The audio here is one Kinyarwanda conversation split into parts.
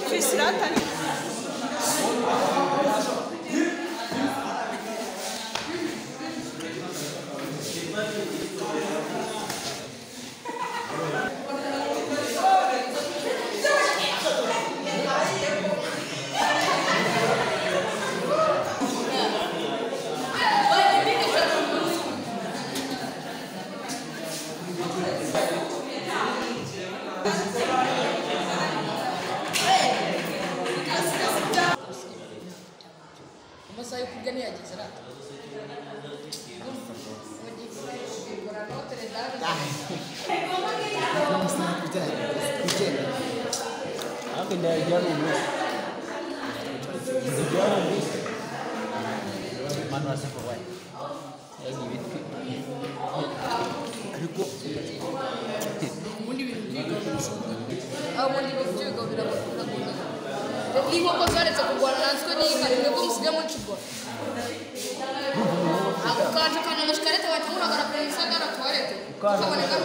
Fisratani. Saya kerja ni aja serat. Aku dah jalan ni. Jalan ni. Mana rasa kau? Lagi gitu. Aku. Mundi juga. Mundi juga bilang aku. Jadi mau kau ada cakap buat langsung ni kan? Aku mesti mau cuba. Aku kan cakap nama sekarang tu macam mana kalau pergi sana nak keluar itu. Kau mana kan?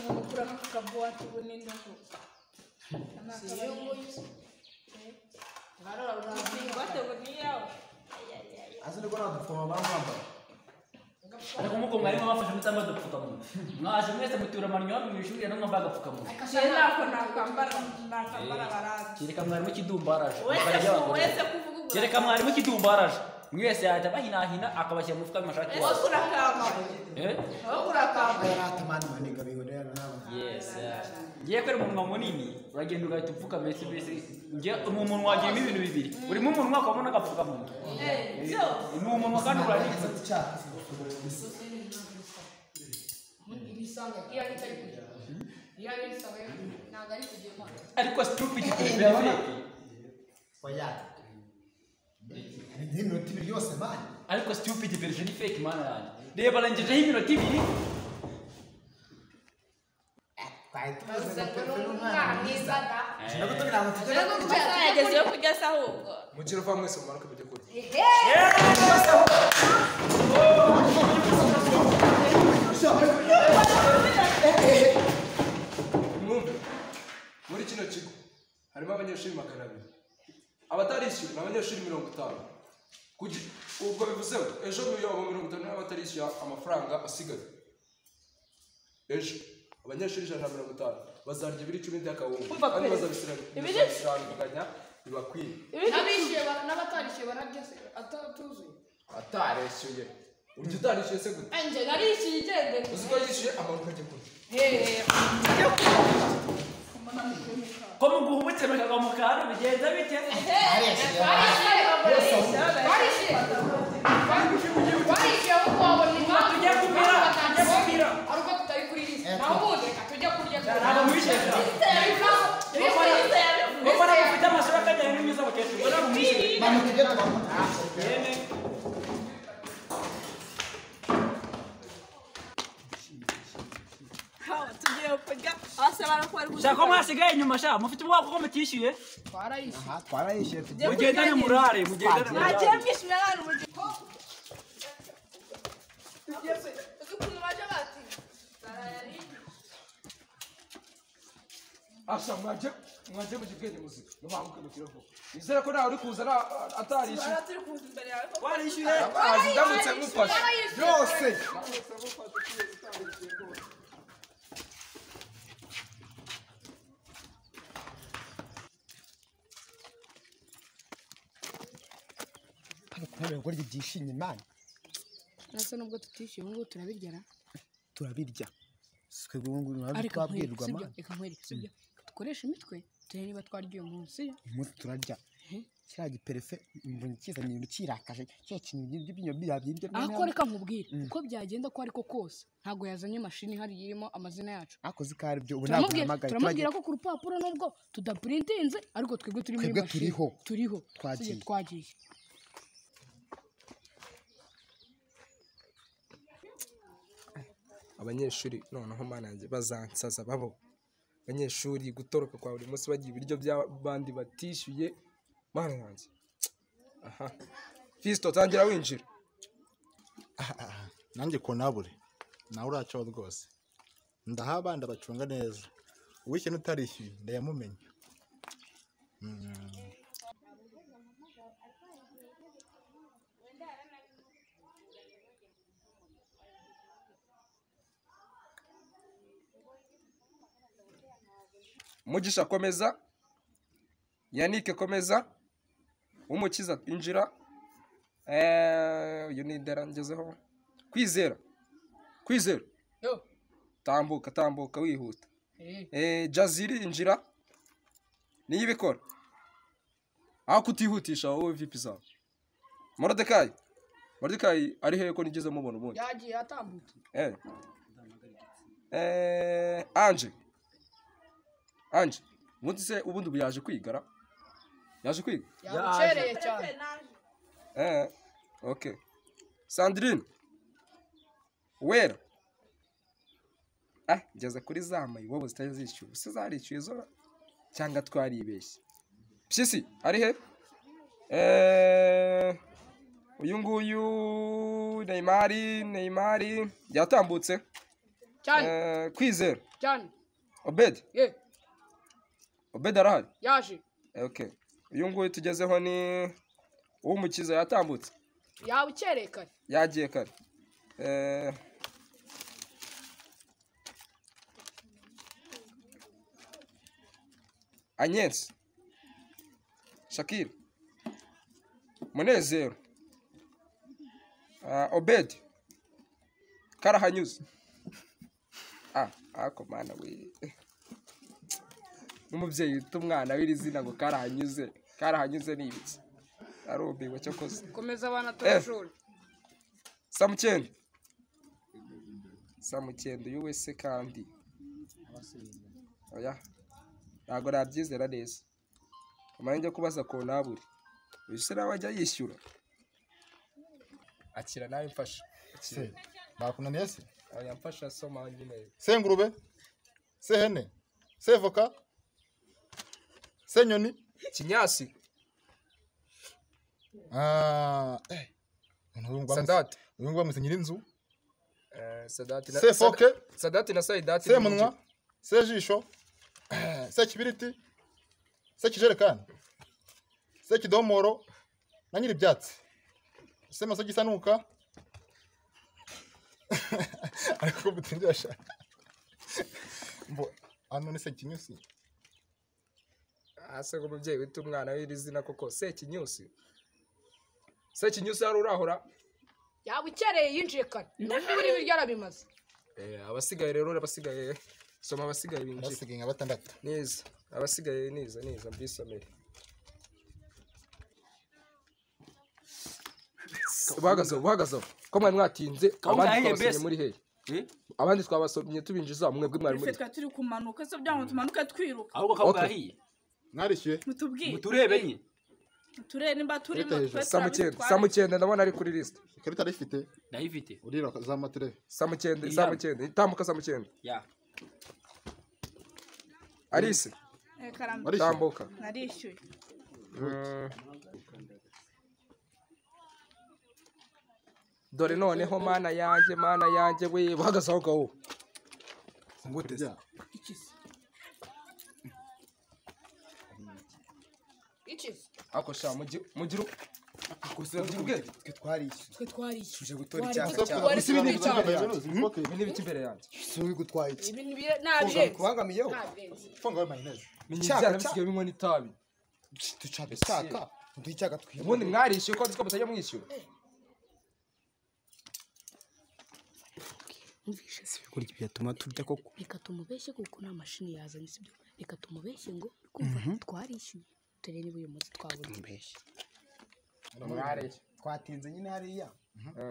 Kurang kebuat tubuhnya tu. Buat tubuhnya. Asal kau nak form apa? Ada kamu kau ngari mama fashion tambah dok kamu. Nggak asalnya sama tiura manyor ishuri ada nggak baga kamu. Sila aku nak gambar barat. Jadi kamu ngari macam tu baras. Jadi kamu ngari macam tu baras. Mwese ata bahina akabashya mufuka mashati. Aku nak kama. Aku nak kama. Ayah teman mana kami udah nama. Yes. Ngiye kwera umuntu munini uragenda ugahita upfuka mesi ngiye umuntu wagiyemo ibintu bibiri uri mu muntu wakabona agapfuka mu ni umuntu kandi uraniza Ibisanga iya kitari kujya. Iya bisanga nagari kujyema. ariko stupid people. Oya. Ni minota ibiri yose mani. Ariko stupid version fake mana yani. Reba lanjejeho iminota ibiri. Yagezeho kugeza ahubwo. Mugire uva mwese mumanuke mujye kure. Mwumve muri kino kigo harimo abanyeshuri 200. Abatarishyura ni abanyeshuri 50. Ubwo bivuze ejo niyo abo 50 n'abatarishyura amafaranga asigaye. Ejo abanyeshuri 150 bazarya ibiri 10 by'akawunga kandi bazabisiranganya bibakwiye. Abishyuye n'abatarishyuye barabyese atatuzuye. Atarishyuye uryo utarishyuye se gute? Anje narishyuye igendere. Uziko yishyuye amafaranga ajya kure. Ko mu guhubutse bakaga mu kantu bigenza bite? Barishyuye uko wabona impamvu. Tujya kumira. Aruko tutari kuri list. Naho reka tujya kurya. Aba mwishyura. Baba bafite amasura akajyana n'imyiza bakecuru. Baba mwishyura. Mama tujya tubaho. Yene. Tugiye kurya abasabana ko bari gushaka. Shaka mwasigaye inyuma sha mufite ubwoko ko mutishyuye. Twarayishyuye. Aha twarayishyuye. Mugendane murare mugendane. Nagiye mwishimira hano mu gihe. Ukuntu baje bati. Asha mwaje mu kigenge muzika nubambuke mu kiroho. Izere ko nawe uri kuza atarishyuye. Turi kuza imbere yawe. Warishyuye. Ndamutse mufashe Byose. Kubera gukora ibyishimye man. Nasa nubwo tutishyuye ngo turabirya. Turabirya. Twebwe ngo twabwirwa man. Reka nkwereke sibyo. Dukoresha imitwe. Turi niba twarya uyu munsi. umunsi turarya kiriya giperefe mbonye kizanye ibintu kirakaje cya kintu by'ibyo byibyo Ako reka nkubwire uko byagenda ko ariko kose ntago yazanye mashini hari irimo amazina yacu. akoze kari byo ubu ntabwo namagaye turamubwira ko ku rupapuro nubwo tudaprintinze ariko twebwe turi muri mashini turiho twagiye abanyeshuri noneho mana yanjye bazansaza babo abanyeshuri gutoroka kwa buri munsi bagiye ibiryo by'abandi batishyuye mana yanjye aha Fisto tangira winjira nanjye ko nabure nawe uracaho rwose ndaha abandi bacunga neza uwishyura utarishyuye ndayamumenya Mugisha komeza Yannick komeza Umukiza injira uyu ni ngezeho kwizera yo tambuka wihuta Jaziri injira niyo ibikora aho kutihutisha wowe vipi zawe Mordecai ari hehe ko nigeze mubona ubundi yagiye atambutse Anje ubundi se ubundi yaje kwigara yaje kwiga yabucereye cyane okay Sandrine wera ngeze kuri zamaye wowe zitari zishyuye se zarishyuye zo cyangwa twaribeshye Pyisi ari he uyu nguyu Neymar yatambutse cyane kwizera cyane Obed Obed arahari yaje okay uyu nguyu tugezeho ni Umukiza yatambutse yabucereye kare yagiye kare Agnes Shakira Munezero Obed Karahanyuze ako mana we n'umubyeyi wita umwana w'iri zina ngo karahanyuze ni ibiki arubiwe cyo koze komeza abana turashuri Samukendo uyu wese kandi oya ntago nabyizera neza amara njya kubaza ko naburi uyu se nawe ajya yishyura akira nawe mfasha bakunaniye se oya mfasha soma nyine se ngurube se hene se voka se nyoni kinyasi Sadati uyu nguyu bamwise nyirinzu Sadati se foke Sadati na Saidati se munwa se jisho se kibiriti se kijerekani se kidomoro na nyiri ibyatsi se maso gisanuka ariko butinjasha mbo ano ni se kinyusi ase ngo umubyeyi wita umwana w'iri zina koko se kinyusi hari urahora yabucereye yinjiye kare n'ibiri biryo arabimaze abasigaye rero soma abasigaye binjira abasigaye nka batandatu neza abasigaye neza mbisomere bahagaze ko mwari mwatinze abandi twabasomye muri hehe abandi twabasomye tubinjiza mwebwe mwari muri twe turi kumanuka se byango tumanuke twiruka ahubwo kabwahiye mwarishyuye mutubwire muturebe nye turere nimba turimo Samukende ndabona ari kuri list ikarita arifite ndayifite urira za mature Samukende itambuka Samukende Alice tambuka narishyuye dore noneho mana yanjye we bahagaze aho ngaho nguteze ikizi ako sha mugiru akose ubwenge twe twarishyuye twe twarishyuye tuje gutora icyaha cyawe Twari turi ibintu biki imbere yanjye si wowe gutwaye iki ibintu nabye kubangamiyeho funga we mayonnaise minyi cyane bisigaye binywa n'itabi ducabe cyaka duhicaga twiye ubundi mwarishyuye ko mutajya mwishyura umvishe si bikurya byatuma turya koko reka tumubeshye kuko nta mashini yazanye sibyo reka tumubeshye ngo kumva twarishyuye turebe niba uyu munsi twabonye twatinze nyine hariya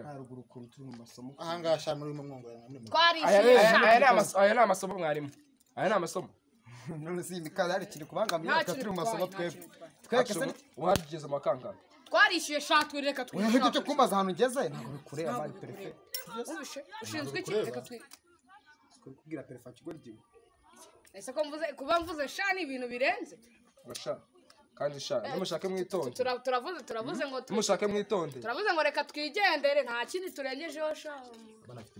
haruguru kuru turi mu masomo ahangaha sha muri mwongorana muri aya ni amasomo mwarimu aya ni amasomo none si imikada hari kiri kubangamira turi mu masomo twebwe wageze amakanga twarishyuye shatwe reka twishaka icyo kumbaza ahantu ngeze ntabwo bikure amari Prefet ushinzwe iki reka kubwira Prefet kigo ryiwe ese ko mvuze kuba mvuze sha ni ibintu birenze basha kandi sha nimushake mwitonde turavuze ngo nimushake mwitonde turavuze ngo reka twigendere nta kindi turengejeho sha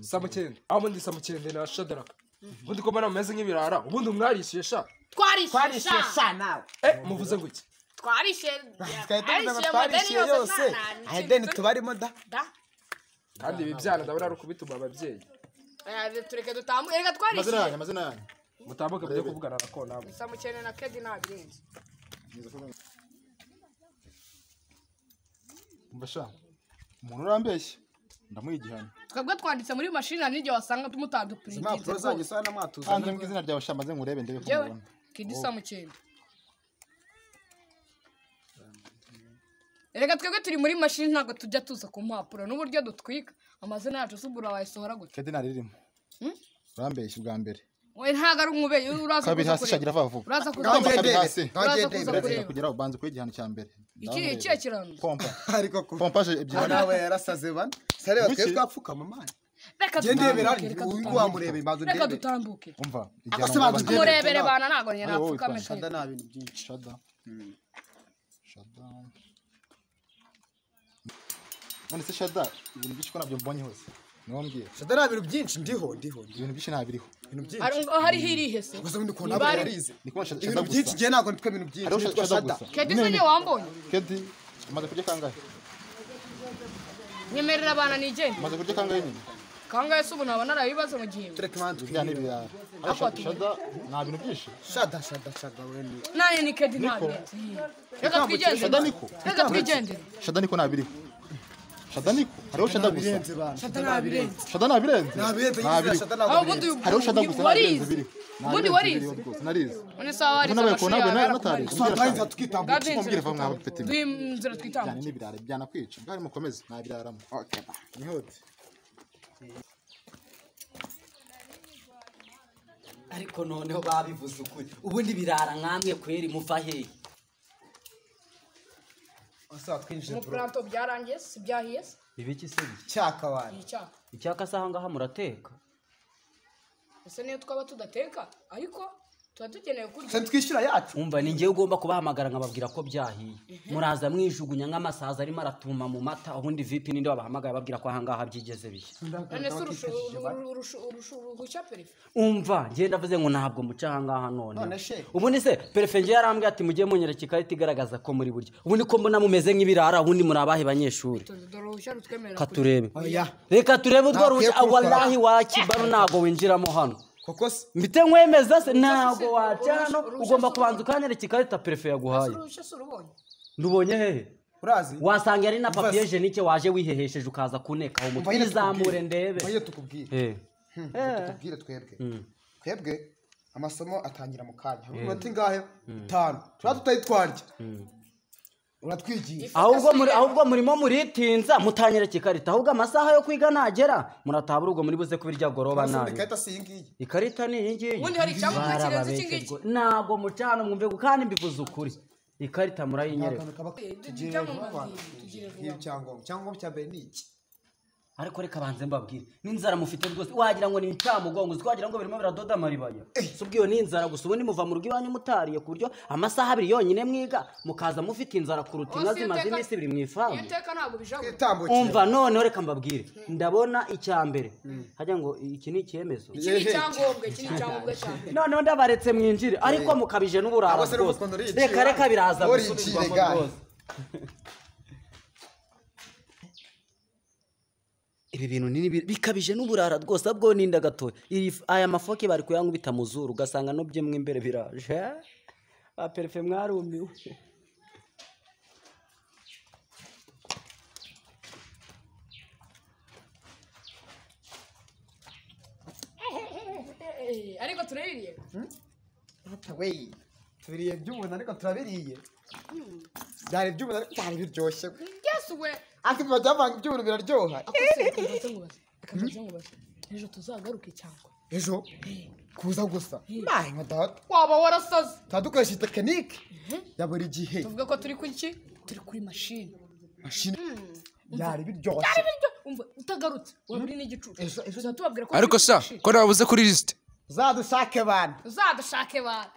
samukende aho ndi samukende na shadaraka ubundi ko mbona mumeze nk'ibirara ubundi mwarishyuye sha twarishyuye sha nawe muvuze ngo iki twarishyuye yose ahedeni tubarimo da kandi ibi byana ndabona ari ukubituma ababyeyi tureke dutambuke reka twarishyuye amazina yanyu mutambuke mujye kuvugana na ko nabo samukene na kedi nabirenze mbasha umuntu urambeshye ndamuha igihano twebwe twanditse muri mashini hari n'igihe wasanga tumutaduprintinze impapuro zanyu isa n'amatuza hanze mu izina ryawe sha maze nkurebe ndebe ko mubona kedi samukene reka twebwe turi muri mashini ntabwo tujya tuza ku mpapuro n'uburyo dutwika amazina yacu usubura wayisohora gutya kedi naririmo urambeshye bwa mbere we ntabwo ari umubyeyi uraza kabiri hasi shagira vuba uraza kabiri hasi kureba kugira ubanze kuri igihano cya mbere iki kirano pompa ariko pompaje ebyiri nawe yarasaze bana sareba twe twapfukama mani wamurebe imbazo reka dutambuke umva murebere bana ntabwo nyine napfukame shada nta bintu byinshi shada none se shada ibintu byinshi ko nabyo mbonye hose niwo mbwira shada nta bintu byinshi ndiho ibintu byinshi ntabiriho ibintu byinshi hari hirihe se gusa ubundi ko ntabwo yarize niko shada ibintu byinshi gihe ntabwo nitwe ibintu byinshi nitwa shada kedi se wambonye kedi umaze kurya kangahe nyemerera abana nigende umaze kurya kangahe nyine kangahe se ubu naba narabibazo mu gihe tureke manzu ya n'ibirara shada nta bintu byinshi shada wene naye ni kedi ntabirenze reka twigendere shada niko reka twigendere shada niko ntabiriho shada niko hariho shada gusa shada nabirenze shada nabirenze aho ubundi hariho shada gusa nabirenze biri ubundi warize narize none sawa warize amashuri yawe natari twabanza tukitambuka kumbwira va mwawe peti twinzira twitambuka cyane n'ibirara byana kwica ngari mukomeze nabiraramo okay nihote ariko noneho babivuze ukuri ubundi birara nkamwe kweri muva hehe asa twinjije mu planto byarangiye si byahiye se ibiki se cyaka wani icyaka saha ngaha murateka ese niyo twaba tudateka ariko tuba dukeneye kurya se twishyura yacu umva ni ngewe ugomba kubahamagara nkababwira ko byahiye muraza mwijugunya nk'amasaza arimo aratuma mu mata ubundi vipi ninde wabahamagaye babwira ko ahangaha byigeze bishya none se urusha Prefet umva ngiye ndavuze ngo ntabwo muca ahangaha none she ubundi se Prefet ngiye yarambwiye ati mujye munyereka ikarita igaragaza ko muri burya ubundi ko mbona mumeze nk'ibirara ubundi muri abahe banyeshuri katurebe reka turebe urwo ruhushya wallahi wakibaru ntabwo winjiramo hano koko se mbite nkwemeza se ntabwo waca hano ugomba kubanza ukanyereka ikarita Prefet yaguhaye ndubonye hehe urazi wasanga ari na papier hygienique waje wihehesheje ukaza kuneka aho mutwe izamure ndebe baye tukubwire tukubwire twebwe amasomo atangira mu kanya umunota ingahe 5 tuba tutayitwarya uratwigiye ahubwo murimo muritinza mutanyereka ikarita ahubwo amasaha yo kwiga nagera muratabura ubwo muri buze kubirya goroba nabi ikarita si iyi ikarita ni iyi ngiyi ubundi hari icyangombwa kirenze iki ngiki ntabwo muca hano mwumve kandi mbivuze ukuri ikarita murayinyereka icyangombwa cya mbere ni iki ariko reka banze mbabwire n'inzara mufite rwose wagira ngo ni incamugongo twagira ngo birimo biradoda amaribaya subwiyo ni inzara gusa ubundi muva mu rugo iwanyu mutariye ku buryo amasaha abiri yonyine mwiga mukaza mufite inzara kuruta inka zimaze iminsi ibiri mu ifamu umva noneho reka mbabwire ndabona icya mbere hajya ngo iki ni icyemezo iki ni icyangombwa cyane noneho ndabaretse mwinjire ariko mukabije n'uburara rwose reka biraza gusubirwamo rwose ibi bintu nini bikabije n'uburara rwose abwo ninda gatoya aya mafoke bari kuyangubita mu zuru ugasanga no byemwe imbere biraje ba Prefet mwarumiwe ariko turabiriye we tubiriye by'umuntu ariko turabiriye byari by'umuntu ariko byari biryoshye Yes we. ariko bajya bavanga iby'umuntu biraryoha Ejo tuzagaruke cyangwa ejo kuza gusa nahe nka data waba warasaze tadukoresha tekinike ya buri gihe tuvuga ko turi kuki turi kuri machine byari biryoshye umva utagarutse waburi n'igicucu ejo tubabwira ko ariko sa ko nabuze kuri list uzadushake bana uzadushake bana